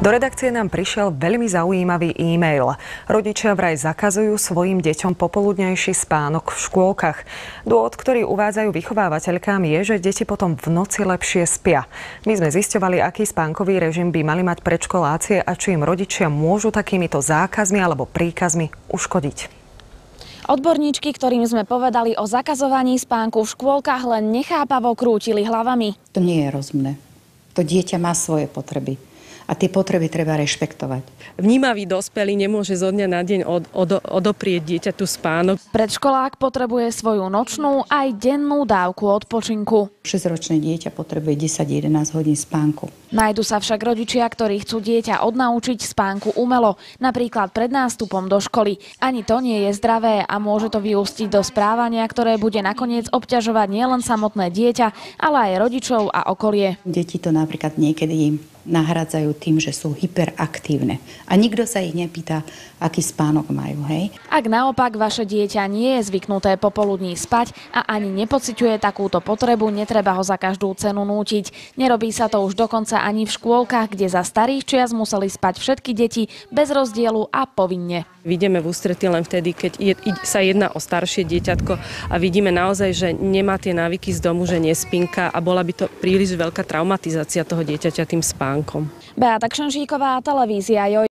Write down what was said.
Do redakcie nám prišiel veľmi zaujímavý e-mail. Rodičia vraj zakazujú svojim deťom popoludňajší spánok v škôlkach. Dôvod, ktorý uvádzajú vychovávateľkám, je, že deti potom v noci lepšie spia. My sme zisťovali, aký spánkový režim by mali mať predškoláci a či im rodičia môžu takýmito zákazmi alebo príkazmi uškodiť. Odborníčky, ktorým sme povedali o zakazovaní spánku v škôlkach, len nechápavo krútili hlavami. To nie je rozumné. To dieťa má svoje potreby. A tie potreby treba rešpektovať. Vnímavý dospelý nemôže zo dňa na deň odoprieť dieťaťu spánok. Predškolák potrebuje svoju nočnú aj dennú dávku odpočinku. 6-ročné dieťa potrebuje 10-11 hodín spánku. Nájdu sa však rodičia, ktorí chcú dieťa odnaučiť spánku umelo, napríklad pred nástupom do školy. Ani to nie je zdravé a môže to vyústiť do správania, ktoré bude nakoniec obťažovať nielen samotné dieťa, ale aj rodičov a okolie. Deti to napríklad niekedy nahradzajú tým, že sú hyperaktívne. A nikto sa ich nepýta, aký spánok majú, hej? Ak naopak vaše dieťa nie je zvyknuté popoludní spať a ani nepociťuje takúto potrebu, netreba ho za každú cenu nútiť. Nerobí sa to už dokonca ani v škôlkach, kde za starých čias museli spať všetky deti bez rozdielu a povinne. Vidíme v ústretí len vtedy, keď sa jedná o staršie dieťatko a vidíme naozaj, že nemá tie návyky z domu, že nespinka a bola by to príliš veľká traumatizácia toho dieťaťa tým spánkom. Beata Kšenžíková, televízia Joj.